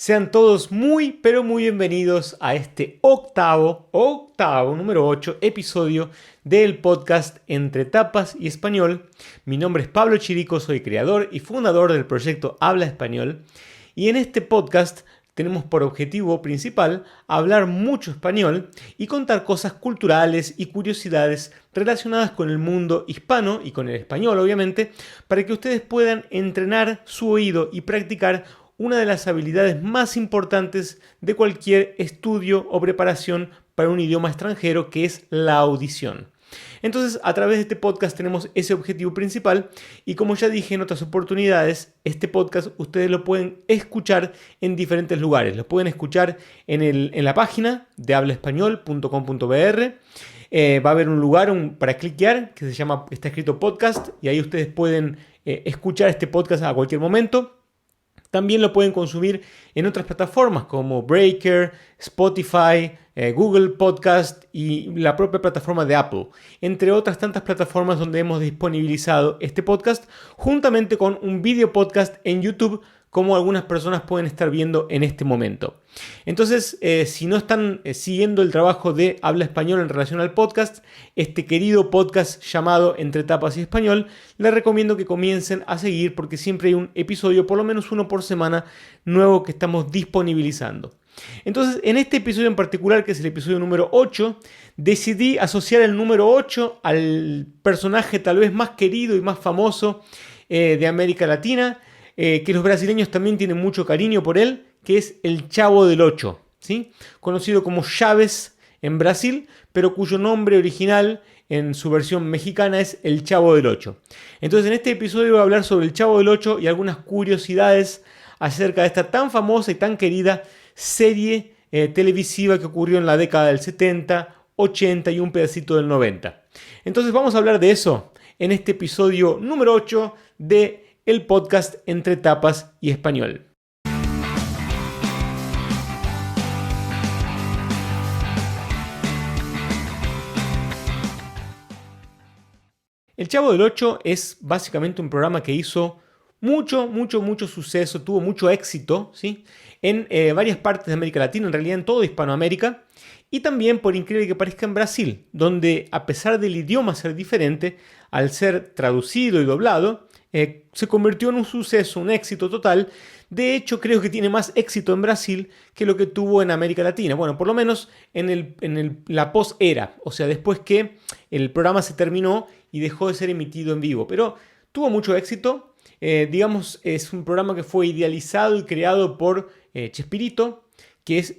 Sean todos muy, pero muy bienvenidos a este octavo, número 8, episodio del podcast Entre Tapas y Español. Mi nombre es Pablo Chirico, soy creador y fundador del proyecto Habla Español. Y en este podcast tenemos por objetivo principal hablar mucho español y contar cosas culturales y curiosidades relacionadas con el mundo hispano y con el español, obviamente, para que ustedes puedan entrenar su oído y practicar una de las habilidades más importantes de cualquier estudio o preparación para un idioma extranjero, que es la audición. Entonces, a través de este podcast tenemos ese objetivo principal y, como ya dije en otras oportunidades, este podcast ustedes lo pueden escuchar en diferentes lugares. Lo pueden escuchar en la página de hablaespañol.com.br. Va a haber un lugar para cliquear que está escrito podcast, y ahí ustedes pueden escuchar este podcast a cualquier momento. También lo pueden consumir en otras plataformas como Breaker, Spotify, Google Podcast y la propia plataforma de Apple, entre otras tantas plataformas donde hemos disponibilizado este podcast, juntamente con un video podcast en YouTube, como algunas personas pueden estar viendo en este momento. Entonces, si no están siguiendo el trabajo de Habla Español en relación al podcast, este querido podcast llamado Entre Tapas y Español, les recomiendo que comiencen a seguir, porque siempre hay un episodio, por lo menos uno por semana, nuevo que estamos disponibilizando. Entonces, en este episodio en particular, que es el episodio número 8, decidí asociar el número 8 al personaje tal vez más querido y más famoso de América Latina, que los brasileños también tienen mucho cariño por él, que es el Chavo del Ocho, ¿sí? Conocido como Chaves en Brasil, pero cuyo nombre original en su versión mexicana es el Chavo del Ocho. Entonces, en este episodio voy a hablar sobre el Chavo del Ocho y algunas curiosidades acerca de esta tan famosa y tan querida serie televisiva que ocurrió en la década del 70, 80 y un pedacito del 90. Entonces vamos a hablar de eso en este episodio número 8 de el podcast Entre Tapas y Español. El Chavo del Ocho es básicamente un programa que hizo mucho suceso, tuvo mucho éxito, ¿sí? En varias partes de América Latina, en realidad en toda Hispanoamérica, y también, por increíble que parezca, en Brasil, donde, a pesar del idioma ser diferente, al ser traducido y doblado, se convirtió en un suceso, un éxito total. De hecho, creo que tiene más éxito en Brasil que lo que tuvo en América Latina. Bueno, por lo menos en la post-era, o sea, después que el programa se terminó y dejó de ser emitido en vivo. Pero tuvo mucho éxito. Digamos, es un programa que fue idealizado y creado por Chespirito, que es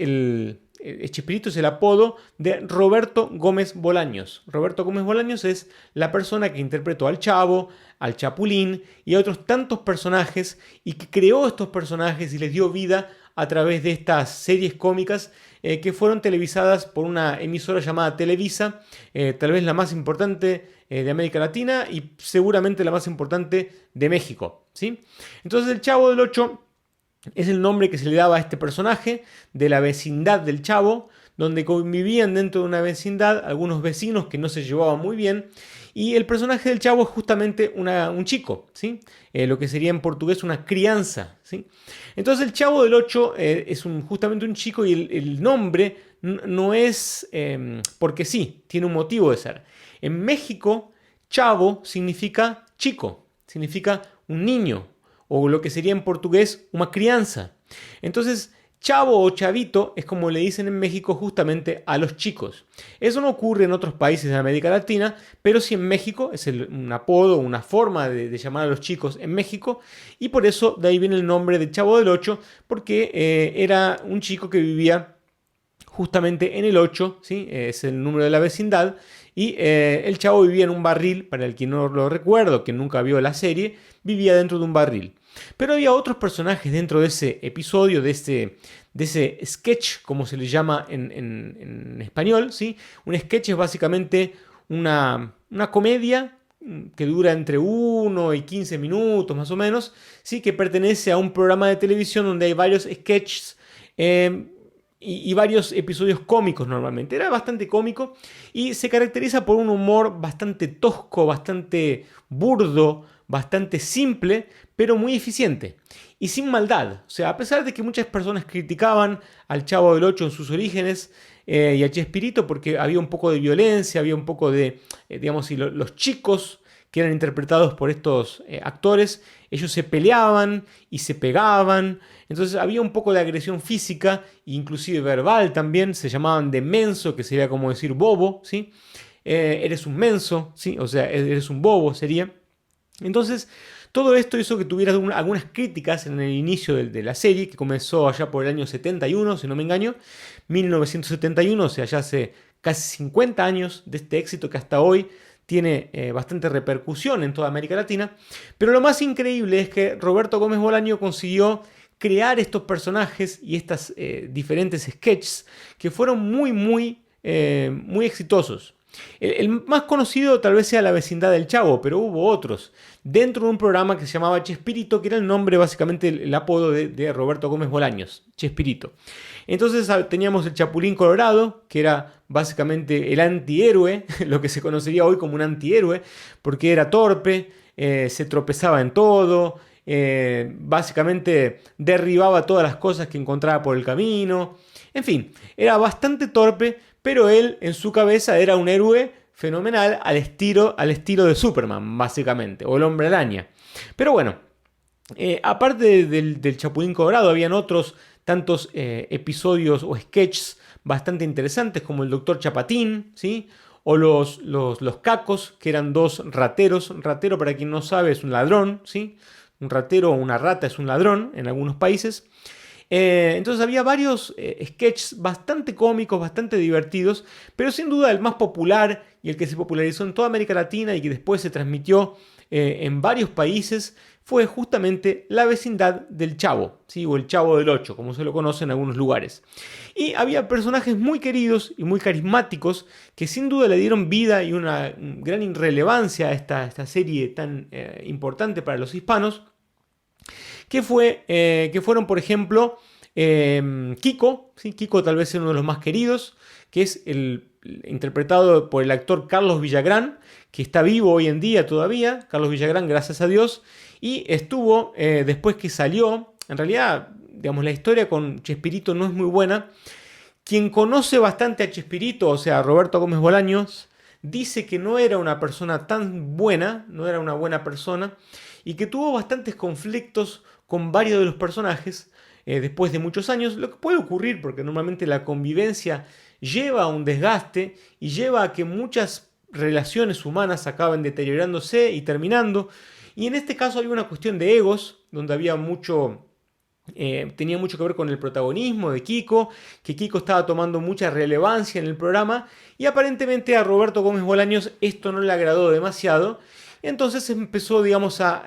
Chespirito es el apodo de Roberto Gómez Bolaños. Roberto Gómez Bolaños es la persona que interpretó al Chavo, al Chapulín y a otros tantos personajes, y que creó estos personajes y les dio vida a través de estas series cómicas que fueron televisadas por una emisora llamada Televisa, tal vez la más importante de América Latina y seguramente la más importante de México, ¿sí? Entonces, el Chavo del Ocho es el nombre que se le daba a este personaje de la vecindad del Chavo, donde convivían dentro de una vecindad algunos vecinos que no se llevaban muy bien. Y el personaje del Chavo es justamente un chico, ¿sí? Lo que sería en portugués una crianza, ¿sí? Entonces, el Chavo del Ocho es justamente un chico, y el nombre no es porque sí, tiene un motivo de ser. En México, Chavo significa chico, significa un niño, o lo que sería en portugués una crianza. Entonces, Chavo o Chavito es como le dicen en México justamente a los chicos. Eso no ocurre en otros países de América Latina, pero sí en México es un apodo, una forma de llamar a los chicos en México, y por eso de ahí viene el nombre de Chavo del Ocho, porque era un chico que vivía justamente en el 8, ¿sí? Es el número de la vecindad, y el Chavo vivía en un barril. Para el que no lo recuerdo, que nunca vio la serie, vivía dentro de un barril. Pero había otros personajes dentro de ese episodio, de ese sketch, como se le llama en español, ¿sí? Un sketch es básicamente una comedia que dura entre 1 y 15 minutos más o menos, ¿sí? Que pertenece a un programa de televisión donde hay varios sketches y varios episodios cómicos normalmente. Era bastante cómico y se caracteriza por un humor bastante tosco, bastante burdo, bastante simple, pero muy eficiente y sin maldad. O sea, a pesar de que muchas personas criticaban al Chavo del Ocho en sus orígenes y a Chespirito porque había un poco de violencia, había un poco de, digamos, y los chicos que eran interpretados por estos actores, ellos se peleaban y se pegaban, entonces había un poco de agresión física, inclusive verbal también, se llamaban de menso, que sería como decir bobo, ¿sí? Eres un menso, ¿sí? O sea, eres un bobo sería. Entonces, todo esto hizo que tuviera algunas críticas en el inicio de la serie, que comenzó allá por el año 71, si no me engaño, 1971, o sea, ya hace casi 50 años de este éxito que hasta hoy tiene bastante repercusión en toda América Latina. Pero lo más increíble es que Roberto Gómez Bolaño consiguió crear estos personajes y estas diferentes sketches que fueron muy exitosos. El más conocido tal vez sea La vecindad del Chavo, pero hubo otros. Dentro de un programa que se llamaba Chespirito, que era el nombre, básicamente el apodo de Roberto Gómez Bolaños, Chespirito. Entonces teníamos el Chapulín Colorado, que era básicamente el antihéroe, lo que se conocería hoy como un antihéroe, porque era torpe, se tropezaba en todo, básicamente derribaba todas las cosas que encontraba por el camino. En fin, era bastante torpe, pero él en su cabeza era un héroe fenomenal al estilo de Superman, básicamente, o el Hombre Araña. Pero bueno, aparte del Chapulín Colorado, habían otros tantos episodios o sketches bastante interesantes, como el Doctor Chapatín, ¿sí? O los cacos, que eran dos rateros. Un ratero, para quien no sabe, es un ladrón, ¿sí? Un ratero o una rata es un ladrón en algunos países. Entonces había varios sketches bastante cómicos, bastante divertidos, pero sin duda el más popular y el que se popularizó en toda América Latina y que después se transmitió en varios países fue justamente La vecindad del Chavo, ¿sí? O el Chavo del Ocho, como se lo conoce en algunos lugares. Y había personajes muy queridos y muy carismáticos que sin duda le dieron vida y una gran relevancia a esta serie tan importante para los hispanos, que fueron, por ejemplo, Kiko, ¿sí? Kiko tal vez es uno de los más queridos, que es interpretado por el actor Carlos Villagrán, que está vivo hoy en día todavía, Carlos Villagrán, gracias a Dios, y estuvo, después que salió, en realidad, digamos, la historia con Chespirito no es muy buena. Quien conoce bastante a Chespirito, o sea, Roberto Gómez Bolaños, dice que no era una persona tan buena, no era una buena persona, y que tuvo bastantes conflictos con varios de los personajes después de muchos años, lo que puede ocurrir porque normalmente la convivencia lleva a un desgaste y lleva a que muchas relaciones humanas acaben deteriorándose y terminando. Y en este caso había una cuestión de egos, donde había tenía mucho que ver con el protagonismo de Kiko, que Kiko estaba tomando mucha relevancia en el programa y aparentemente a Roberto Gómez Bolaños esto no le agradó demasiado. Entonces empezó, digamos, a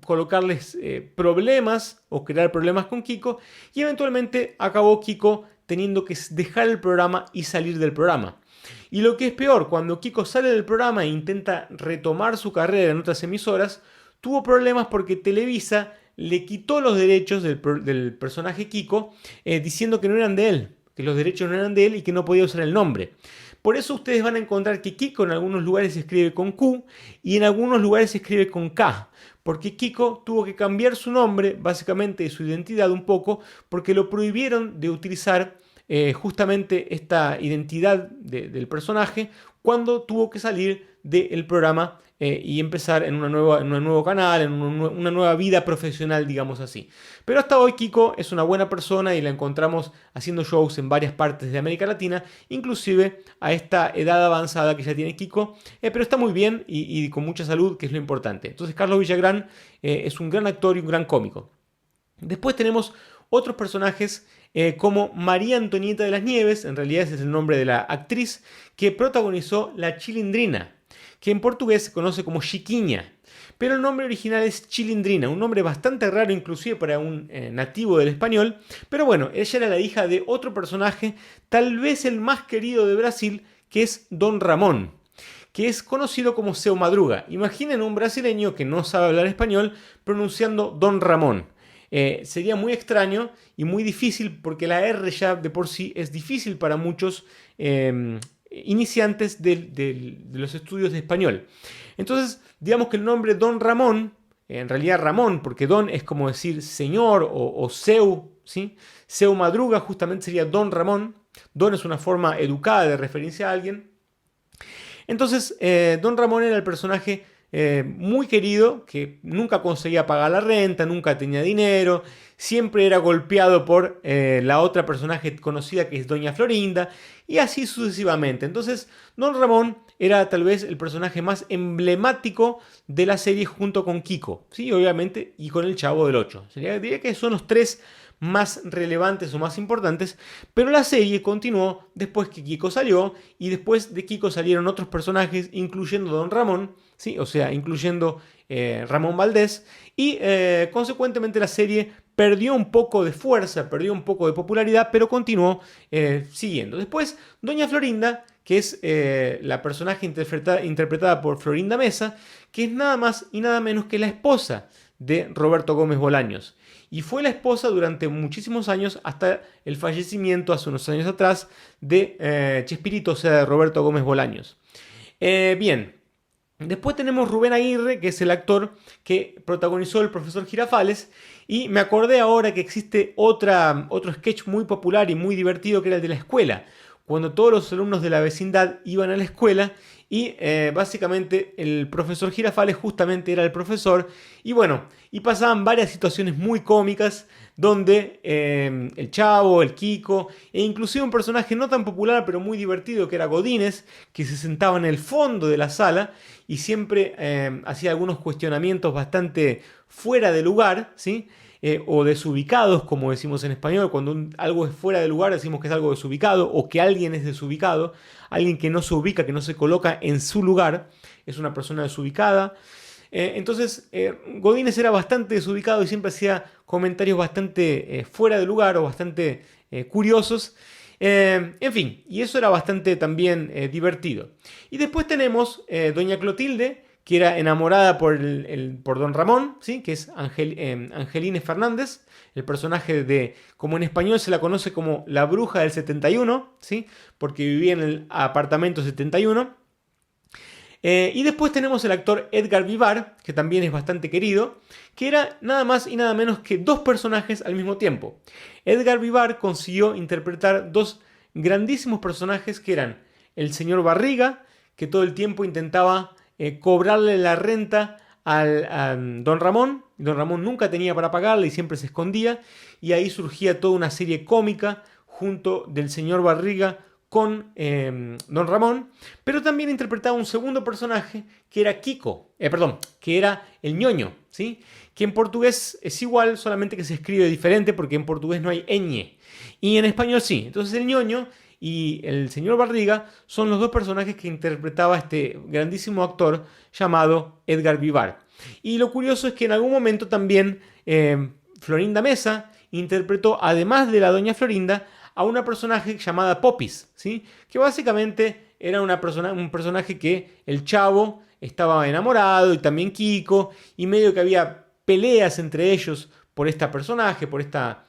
colocarles problemas o crear problemas con Kiko y eventualmente acabó Kiko teniendo que dejar el programa y salir del programa. Y lo que es peor, cuando Kiko sale del programa e intenta retomar su carrera en otras emisoras, tuvo problemas porque Televisa le quitó los derechos del personaje Kiko diciendo que no eran de él, que los derechos no eran de él y que no podía usar el nombre. Por eso ustedes van a encontrar que Kiko en algunos lugares se escribe con Q y en algunos lugares se escribe con K. Porque Kiko tuvo que cambiar su nombre, básicamente su identidad un poco, porque lo prohibieron de utilizar justamente esta identidad del personaje cuando tuvo que salir del programa y empezar en un nuevo canal, en una nueva vida profesional, digamos así. Pero hasta hoy Kiko es una buena persona y la encontramos haciendo shows en varias partes de América Latina, inclusive a esta edad avanzada que ya tiene Kiko, pero está muy bien y con mucha salud, que es lo importante. Entonces Carlos Villagrán es un gran actor y un gran cómico. Después tenemos otros personajes como María Antonieta de las Nieves, en realidad ese es el nombre de la actriz, que protagonizó La Chilindrina, que en portugués se conoce como Chiquiña, pero el nombre original es Chilindrina, un nombre bastante raro inclusive para un nativo del español, pero bueno, ella era la hija de otro personaje, tal vez el más querido de Brasil, que es Don Ramón, que es conocido como Seu Madruga. Imaginen un brasileño que no sabe hablar español pronunciando Don Ramón. Sería muy extraño y muy difícil porque la R ya de por sí es difícil para muchos iniciantes de los estudios de español. Entonces, digamos que el nombre Don Ramón en realidad Ramón, porque Don es como decir señor o seu, ¿sí? Seu Madruga justamente sería Don Ramón. Don es una forma educada de referirse a alguien. Entonces, Don Ramón era el personaje muy querido, que nunca conseguía pagar la renta, nunca tenía dinero, siempre era golpeado por la otra personaje conocida que es Doña Florinda, y así sucesivamente. Entonces, Don Ramón era tal vez el personaje más emblemático de la serie junto con Kiko, ¿sí? Obviamente, y con el Chavo del Ocho. Diría que son los tres más relevantes o más importantes, pero la serie continuó después que Kiko salió y después de Kiko salieron otros personajes, incluyendo Don Ramón, ¿sí? O sea, incluyendo Ramón Valdés, y consecuentemente la serie perdió un poco de fuerza, perdió un poco de popularidad, pero continuó siguiendo. Después, Doña Florinda, que es la personaje interpretada por Florinda Mesa, que es nada más y nada menos que la esposa de Roberto Gómez Bolaños. Y fue la esposa durante muchísimos años hasta el fallecimiento hace unos años atrás de Chespirito, o sea, de Roberto Gómez Bolaños. Bien, después tenemos Rubén Aguirre, que es el actor que protagonizó El Profesor Girafales. Y me acordé ahora que existe otro sketch muy popular y muy divertido que era el de la escuela. Cuando todos los alumnos de la vecindad iban a la escuela y básicamente el profesor Girafales justamente era el profesor. Y bueno, y pasaban varias situaciones muy cómicas donde el Chavo, el Kiko e inclusive un personaje no tan popular pero muy divertido que era Godínez, que se sentaba en el fondo de la sala y siempre hacía algunos cuestionamientos bastante fuera de lugar, ¿sí? O desubicados, como decimos en español. Cuando algo es fuera de lugar decimos que es algo desubicado o que alguien es desubicado. Alguien que no se ubica, que no se coloca en su lugar, es una persona desubicada. Entonces, Godínez era bastante desubicado y siempre hacía comentarios bastante fuera de lugar o bastante curiosos. En fin, y eso era bastante también divertido. Y después tenemos Doña Clotilde, que era enamorada por Don Ramón, ¿sí? Que es Angeline Fernández, el personaje de, como en español se la conoce como la bruja del 71, ¿sí? Porque vivía en el apartamento 71. Y después tenemos el actor Edgar Vivar, que también es bastante querido, que era nada más y nada menos que dos personajes al mismo tiempo. Edgar Vivar consiguió interpretar dos grandísimos personajes que eran el señor Barriga, que todo el tiempo intentaba cobrarle la renta a Don Ramón. Don Ramón nunca tenía para pagarle y siempre se escondía. Y ahí surgía toda una serie cómica junto del señor Barriga con Don Ramón. Pero también interpretaba un segundo personaje que era Kiko. Que era el ñoño, ¿sí? Que en portugués es igual, solamente que se escribe diferente porque en portugués no hay ñ. Y en español sí. Entonces el ñoño y el señor Barriga son los dos personajes que interpretaba este grandísimo actor llamado Edgar Vivar. Y lo curioso es que en algún momento también Florinda Mesa interpretó, además de la Doña Florinda, a una personaje llamada Popis, ¿sí? Que básicamente era un personaje que el Chavo estaba enamorado y también Kiko, y medio que había peleas entre ellos por esta personaje, por esta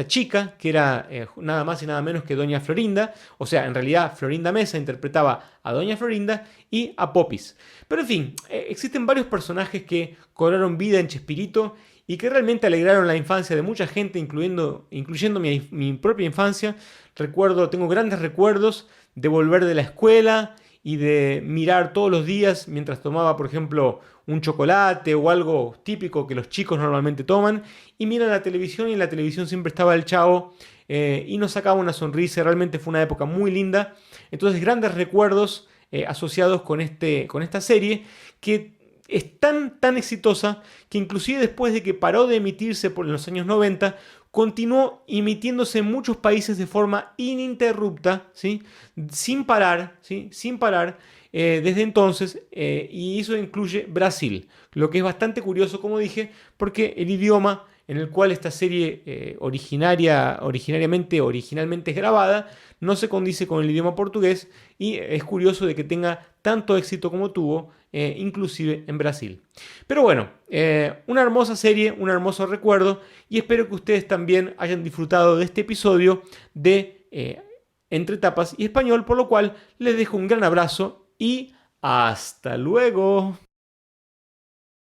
chica, que era nada más y nada menos que Doña Florinda. O sea, en realidad Florinda Mesa interpretaba a Doña Florinda y a Popis. Pero en fin, existen varios personajes que cobraron vida en Chespirito y que realmente alegraron la infancia de mucha gente, incluyendo mi propia infancia. Tengo grandes recuerdos de volver de la escuela y de mirar todos los días mientras tomaba, por ejemplo, un chocolate o algo típico que los chicos normalmente toman, y miran la televisión y en la televisión siempre estaba el Chavo y nos sacaba una sonrisa. Realmente fue una época muy linda. Entonces, grandes recuerdos asociados con esta serie que es tan exitosa que inclusive después de que paró de emitirse en los años 90, continuó emitiéndose en muchos países de forma ininterrupta, ¿sí? Sin parar, ¿sí? Sin parar desde entonces, y eso incluye Brasil, lo que es bastante curioso, como dije, porque el idioma en el cual esta serie originalmente es grabada no se condice con el idioma portugués, y es curioso de que tenga tanto éxito como tuvo, inclusive en Brasil. Pero bueno, una hermosa serie, un hermoso recuerdo, y espero que ustedes también hayan disfrutado de este episodio de Entre Tapas y Español, por lo cual les dejo un gran abrazo y hasta luego.